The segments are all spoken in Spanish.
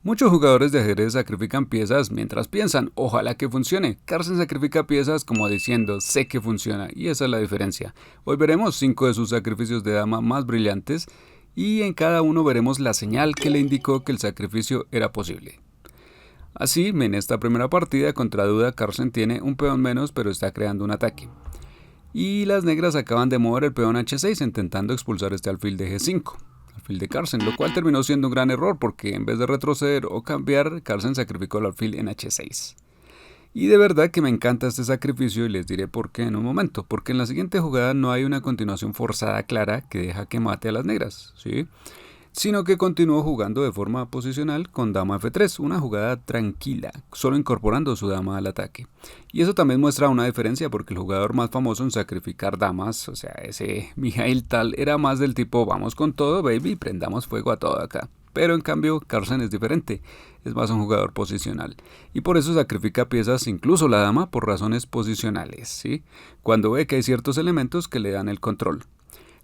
Muchos jugadores de ajedrez sacrifican piezas mientras piensan, ojalá que funcione. Carlsen sacrifica piezas como diciendo, sé que funciona, y esa es la diferencia. Hoy veremos 5 de sus sacrificios de dama más brillantes, y en cada uno veremos la señal que le indicó que el sacrificio era posible. Así, en esta primera partida contra duda, Carlsen tiene un peón menos, pero está creando un ataque. Y las negras acaban de mover el peón h6 intentando expulsar este alfil de g5, alfil de Carlsen, lo cual terminó siendo un gran error porque en vez de retroceder o cambiar, Carlsen sacrificó el alfil en h6. Y de verdad que me encanta este sacrificio y les diré por qué en un momento, porque en la siguiente jugada no hay una continuación forzada clara que deja que mate a las negras, ¿sí? Sino que continuó jugando de forma posicional con dama f3, una jugada tranquila, solo incorporando su dama al ataque. Y eso también muestra una diferencia porque el jugador más famoso en sacrificar damas, o sea, ese Mikhail Tal, era más del tipo vamos con todo baby, prendamos fuego a todo acá. Pero en cambio Carlsen es diferente, es más un jugador posicional. Y por eso sacrifica piezas, incluso la dama, por razones posicionales, ¿sí? Cuando ve que hay ciertos elementos que le dan el control.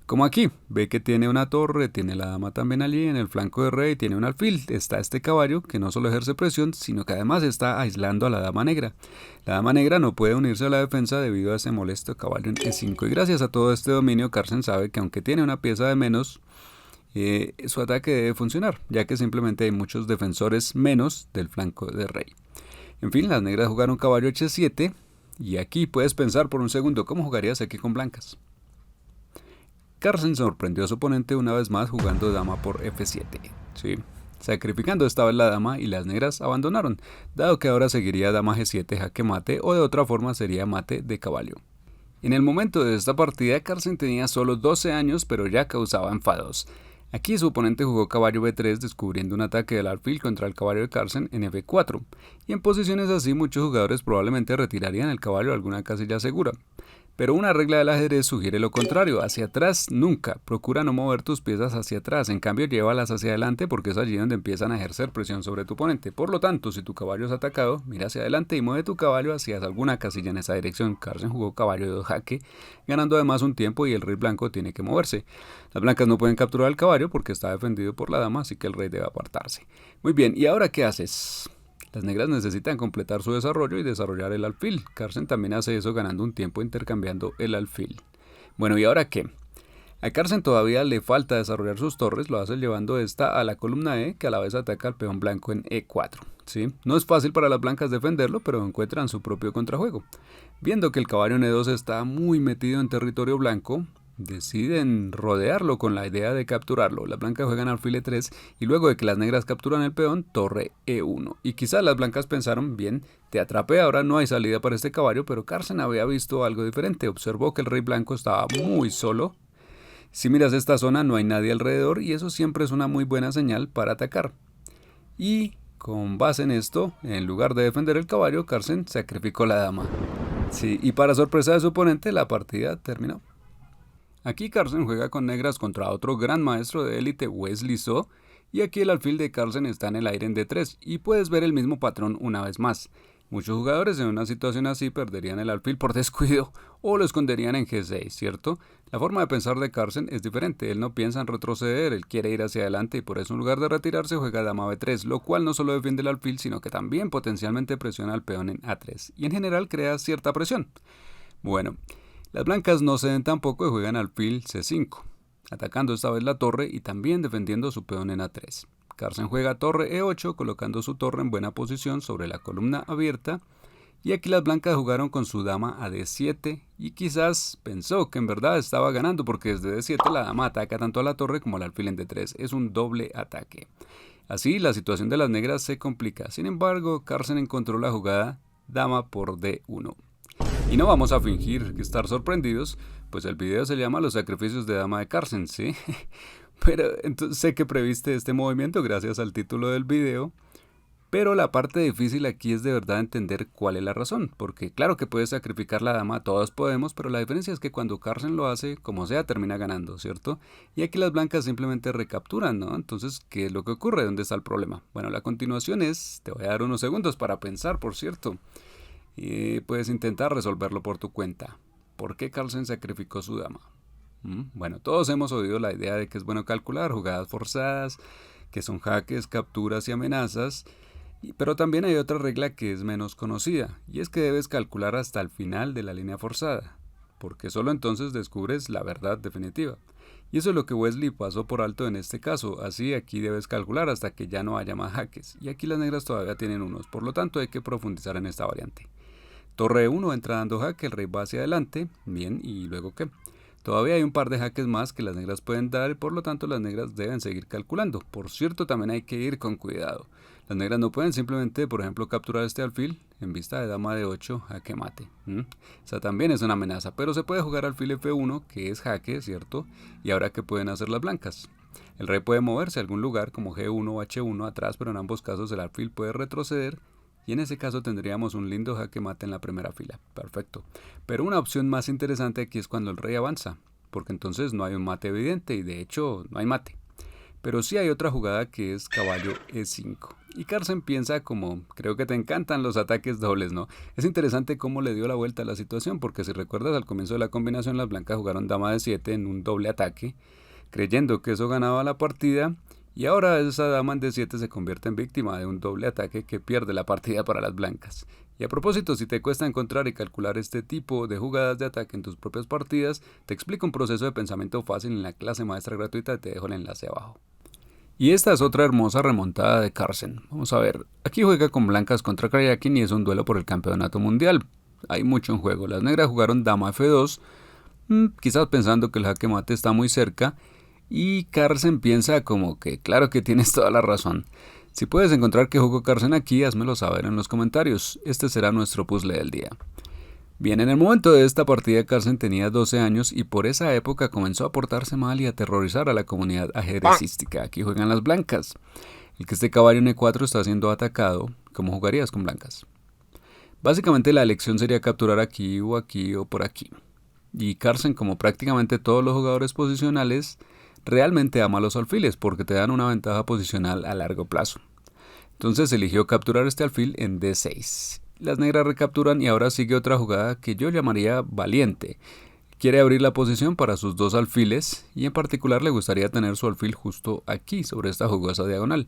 Como aquí, ve que tiene una torre, tiene la dama también allí, en el flanco de rey tiene un alfil, está este caballo que no solo ejerce presión, sino que además está aislando a la dama negra. La dama negra no puede unirse a la defensa debido a ese molesto caballo en e5 y gracias a todo este dominio Carlsen sabe que aunque tiene una pieza de menos, su ataque debe funcionar, ya que simplemente hay muchos defensores menos del flanco de rey. En fin, las negras jugaron caballo h7 y aquí puedes pensar por un segundo cómo jugarías aquí con blancas. Carlsen sorprendió a su oponente una vez más jugando dama por f7, ¿sí? Sacrificando esta vez la dama y las negras abandonaron, dado que ahora seguiría dama g7 jaque mate o de otra forma sería mate de caballo. En el momento de esta partida Carlsen tenía solo 12 años pero ya causaba enfados. Aquí su oponente jugó caballo b3 descubriendo un ataque del alfil contra el caballo de Carlsen en f4, y en posiciones así muchos jugadores probablemente retirarían el caballo a alguna casilla segura. Pero una regla del ajedrez sugiere lo contrario, hacia atrás nunca, procura no mover tus piezas hacia atrás, en cambio llévalas hacia adelante porque es allí donde empiezan a ejercer presión sobre tu oponente. Por lo tanto, si tu caballo es atacado, mira hacia adelante y mueve tu caballo hacia alguna casilla en esa dirección. Carlsen jugó caballo de 2 jaque, ganando además un tiempo y el rey blanco tiene que moverse. Las blancas no pueden capturar el caballo porque está defendido por la dama, así que el rey debe apartarse. Muy bien, ¿y ahora qué haces? Las negras necesitan completar su desarrollo y desarrollar el alfil. Carlsen también hace eso ganando un tiempo intercambiando el alfil. Bueno, ¿y ahora qué? A Carlsen todavía le falta desarrollar sus torres, lo hace llevando esta a la columna E, que a la vez ataca al peón blanco en E4. ¿Sí? No es fácil para las blancas defenderlo, pero encuentran su propio contrajuego. Viendo que el caballo en E2 está muy metido en territorio blanco, deciden rodearlo con la idea de capturarlo. Las blancas juegan alfil e3 y luego de que las negras capturan el peón, torre e1. Y quizás las blancas pensaron, bien, te atrapé, ahora no hay salida para este caballo, pero Carlsen había visto algo diferente. Observó que el rey blanco estaba muy solo. Si miras esta zona no hay nadie alrededor y eso siempre es una muy buena señal para atacar. Y con base en esto, en lugar de defender el caballo, Carlsen sacrificó la dama. Sí, y para sorpresa de su oponente, la partida terminó. Aquí Carlsen juega con negras contra otro gran maestro de élite, Wesley So, y aquí el alfil de Carlsen está en el aire en D3, y puedes ver el mismo patrón una vez más. Muchos jugadores en una situación así perderían el alfil por descuido o lo esconderían en G6, ¿cierto? La forma de pensar de Carlsen es diferente, él no piensa en retroceder, él quiere ir hacia adelante y por eso en lugar de retirarse juega dama B3, lo cual no solo defiende el alfil sino que también potencialmente presiona al peón en A3 y en general crea cierta presión. Bueno, las blancas no ceden tampoco y juegan alfil C5, atacando esta vez la torre y también defendiendo su peón en A3. Carlsen juega torre E8 colocando su torre en buena posición sobre la columna abierta y aquí las blancas jugaron con su dama a D7 y quizás pensó que en verdad estaba ganando porque desde D7 la dama ataca tanto a la torre como al alfil en D3, es un doble ataque. Así la situación de las negras se complica, sin embargo Carlsen encontró la jugada dama por D1. Y no vamos a fingir estar sorprendidos, pues el video se llama Los sacrificios de dama de Carlsen, ¿sí? Pero entonces sé que previste este movimiento gracias al título del video, pero la parte difícil aquí es de verdad entender cuál es la razón, porque claro que puedes sacrificar la dama, todos podemos, pero la diferencia es que cuando Carlsen lo hace, como sea, termina ganando, ¿cierto? Y aquí las blancas simplemente recapturan, ¿no? Entonces, ¿qué es lo que ocurre? ¿Dónde está el problema? Bueno, la continuación es, te voy a dar unos segundos para pensar, por cierto, y puedes intentar resolverlo por tu cuenta. ¿Por qué Carlsen sacrificó su dama? Bueno, todos hemos oído la idea de que es bueno calcular jugadas forzadas, que son jaques, capturas y amenazas. Pero también hay otra regla que es menos conocida, y es que debes calcular hasta el final de la línea forzada, porque solo entonces descubres la verdad definitiva. Y eso es lo que Wesley pasó por alto en este caso, así aquí debes calcular hasta que ya no haya más jaques, y aquí las negras todavía tienen unos, por lo tanto hay que profundizar en esta variante. Torre 1 entra dando jaque, el rey va hacia adelante, bien, ¿y luego qué? Todavía hay un par de jaques más que las negras pueden dar y por lo tanto las negras deben seguir calculando. Por cierto, también hay que ir con cuidado. Las negras no pueden simplemente, por ejemplo, capturar este alfil en vista de dama de 8, jaque mate. Esa también es una amenaza, pero se puede jugar alfil F1, que es jaque, ¿cierto? Y ahora, ¿qué pueden hacer las blancas? El rey puede moverse a algún lugar como G1 o H1 atrás, pero en ambos casos el alfil puede retroceder y en ese caso tendríamos un lindo jaque mate en la primera fila. Perfecto. Pero una opción más interesante aquí es cuando el rey avanza, porque entonces no hay un mate evidente y de hecho no hay mate. Pero sí hay otra jugada que es caballo E5. Y Carlsen piensa como, creo que te encantan los ataques dobles, ¿no? Es interesante cómo le dio la vuelta a la situación, porque si recuerdas al comienzo de la combinación las blancas jugaron dama de 7 en un doble ataque, creyendo que eso ganaba la partida, y ahora esa dama en D7 se convierte en víctima de un doble ataque que pierde la partida para las blancas. Y a propósito, si te cuesta encontrar y calcular este tipo de jugadas de ataque en tus propias partidas, te explico un proceso de pensamiento fácil en la clase maestra gratuita, te dejo el enlace abajo. Y esta es otra hermosa remontada de Carlsen. Vamos a ver, aquí juega con blancas contra Karjakin y es un duelo por el campeonato mundial. Hay mucho en juego, las negras jugaron dama F2, quizás pensando que el jaque mate está muy cerca, y Carlsen piensa como que claro que tienes toda la razón. Si puedes encontrar qué jugó Carlsen aquí, házmelo saber en los comentarios. Este será nuestro puzzle del día. Bien, en el momento de esta partida Carlsen tenía 12 años y por esa época comenzó a portarse mal y a aterrorizar a la comunidad ajedrecística. Aquí juegan las blancas. El que este caballo en E4 está siendo atacado, ¿cómo jugarías con blancas? Básicamente la elección sería capturar aquí o por aquí. Y Carlsen, como prácticamente todos los jugadores posicionales, realmente ama los alfiles porque te dan una ventaja posicional a largo plazo. Entonces eligió capturar este alfil en D6. Las negras recapturan y ahora sigue otra jugada que yo llamaría valiente. Quiere abrir la posición para sus dos alfiles y en particular le gustaría tener su alfil justo aquí sobre esta jugosa diagonal.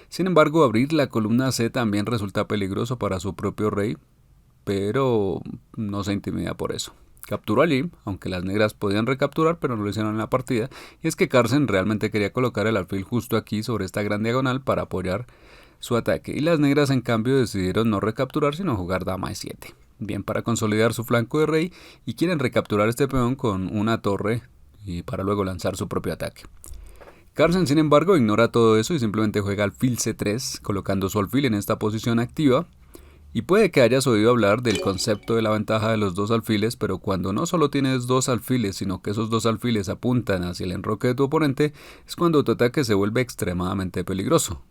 Sin embargo, abrir la columna C también resulta peligroso para su propio rey, pero no se intimida por eso. Capturó allí, aunque las negras podían recapturar, pero no lo hicieron en la partida, y es que Carlsen realmente quería colocar el alfil justo aquí sobre esta gran diagonal para apoyar su ataque, y las negras en cambio decidieron no recapturar sino jugar dama E7. Bien, para consolidar su flanco de rey y quieren recapturar este peón con una torre y para luego lanzar su propio ataque. Carlsen sin embargo ignora todo eso y simplemente juega alfil C3 colocando su alfil en esta posición activa. Y puede que hayas oído hablar del concepto de la ventaja de los dos alfiles, pero cuando no solo tienes dos alfiles, sino que esos dos alfiles apuntan hacia el enroque de tu oponente, es cuando tu ataque se vuelve extremadamente peligroso.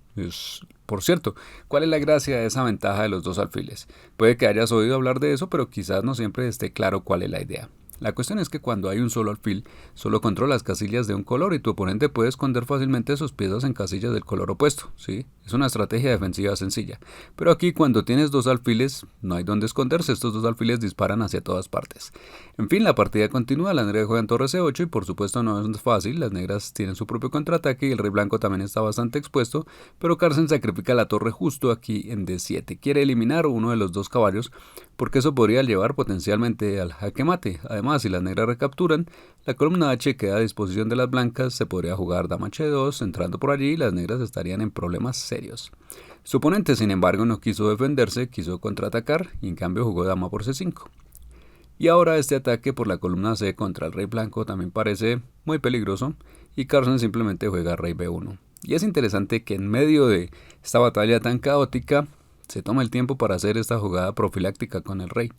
Por cierto, ¿cuál es la gracia de esa ventaja de los dos alfiles? Puede que hayas oído hablar de eso, pero quizás no siempre esté claro cuál es la idea. La cuestión es que cuando hay un solo alfil, solo controlas casillas de un color y tu oponente puede esconder fácilmente sus piezas en casillas del color opuesto, ¿sí? Es una estrategia defensiva sencilla. Pero aquí cuando tienes dos alfiles, no hay donde esconderse, estos dos alfiles disparan hacia todas partes. En fin, la partida continúa, las negras juegan torre C8 y por supuesto no es fácil, las negras tienen su propio contraataque y el rey blanco también está bastante expuesto, pero Carlsen sacrifica la torre justo aquí en D7. Quiere eliminar uno de los dos caballos porque eso podría llevar potencialmente al jaque mate. Además, si las negras recapturan, la columna H queda a disposición de las blancas, se podría jugar dama H2, entrando por allí y las negras estarían en problemas serios. Su oponente, sin embargo, no quiso defenderse, quiso contraatacar y en cambio jugó dama por C5. Y ahora este ataque por la columna C contra el rey blanco también parece muy peligroso y Carlsen simplemente juega rey B1. Y es interesante que en medio de esta batalla tan caótica se toma el tiempo para hacer esta jugada profiláctica con el rey.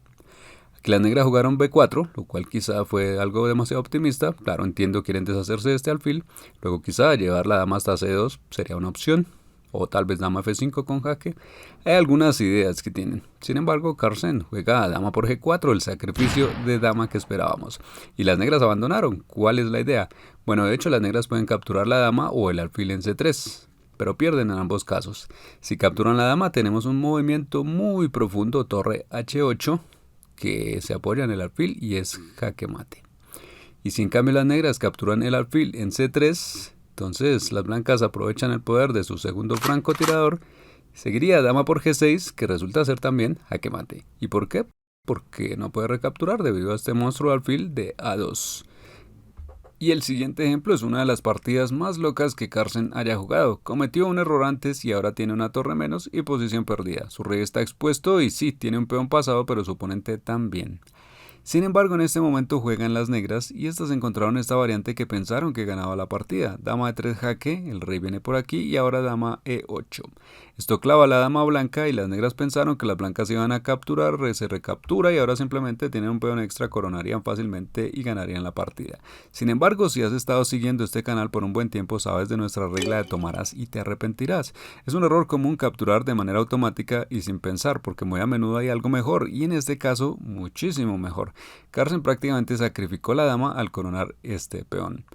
Aquí las negras jugaron B4, lo cual quizá fue algo demasiado optimista. Claro, entiendo, quieren deshacerse de este alfil. Luego quizá llevar la dama hasta C2 sería una opción. O tal vez dama F5 con jaque. Hay algunas ideas que tienen. Sin embargo, Carlsen juega a dama por G4, el sacrificio de dama que esperábamos. Y las negras abandonaron. ¿Cuál es la idea? Bueno, de hecho las negras pueden capturar la dama o el alfil en C3. Pero pierden en ambos casos. Si capturan la dama tenemos un movimiento muy profundo, torre H8, que se apoya en el alfil y es jaque mate. Y si en cambio las negras capturan el alfil en C3, Entonces las blancas aprovechan el poder de su segundo francotirador. Seguiría dama por G6, que resulta ser también jaque mate. ¿Y por qué? Porque no puede recapturar debido a este monstruo alfil de A2. Y el siguiente ejemplo es una de las partidas más locas que Carlsen haya jugado. Cometió un error antes y ahora tiene una torre menos y posición perdida. Su rey está expuesto y sí, tiene un peón pasado, pero su oponente también. Sin embargo, en este momento juegan las negras y estas encontraron esta variante que pensaron que ganaba la partida. Dama E3 jaque, el rey viene por aquí y ahora dama E8. Esto clava a la dama blanca y las negras pensaron que las blancas iban a capturar, se recaptura y ahora simplemente tienen un peón extra, coronarían fácilmente y ganarían la partida. Sin embargo, si has estado siguiendo este canal por un buen tiempo, sabes de nuestra regla de tomarás y te arrepentirás. Es un error común capturar de manera automática y sin pensar, porque muy a menudo hay algo mejor y en este caso muchísimo mejor. Carlsen prácticamente sacrificó la dama al coronar este peón.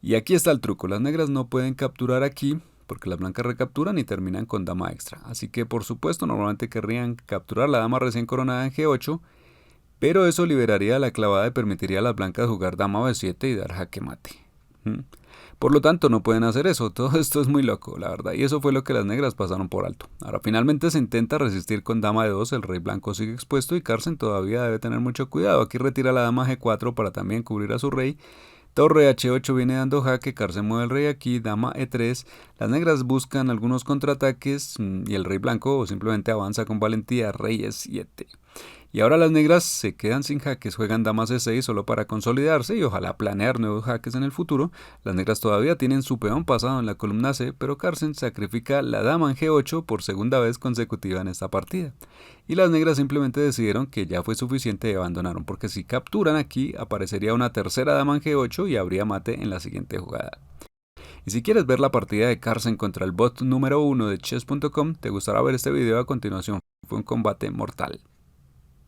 Y aquí está el truco, las negras no pueden capturar aquí porque las blancas recapturan y terminan con dama extra. Así que por supuesto normalmente querrían capturar la dama recién coronada en G8, pero eso liberaría la clavada y permitiría a las blancas jugar dama B7 y dar jaque mate. Por lo tanto, no pueden hacer eso. Todo esto es muy loco, la verdad. Y eso fue lo que las negras pasaron por alto. Ahora, finalmente se intenta resistir con dama de 2. El rey blanco sigue expuesto y Carlsen todavía debe tener mucho cuidado. Aquí retira la dama G4 para también cubrir a su rey. Torre H8 viene dando jaque. Carlsen mueve el rey aquí. Dama E3. Las negras buscan algunos contraataques y el rey blanco simplemente avanza con valentía. Rey E7. Y ahora las negras se quedan sin jaques, juegan dama C6 solo para consolidarse y ojalá planear nuevos jaques en el futuro. Las negras todavía tienen su peón pasado en la columna C, pero Carlsen sacrifica la dama en G8 por segunda vez consecutiva en esta partida. Y las negras simplemente decidieron que ya fue suficiente y abandonaron, porque si capturan aquí aparecería una tercera dama en G8 y habría mate en la siguiente jugada. Y si quieres ver la partida de Carlsen contra el bot número 1 de chess.com, te gustará ver este video a continuación. Fue un combate mortal.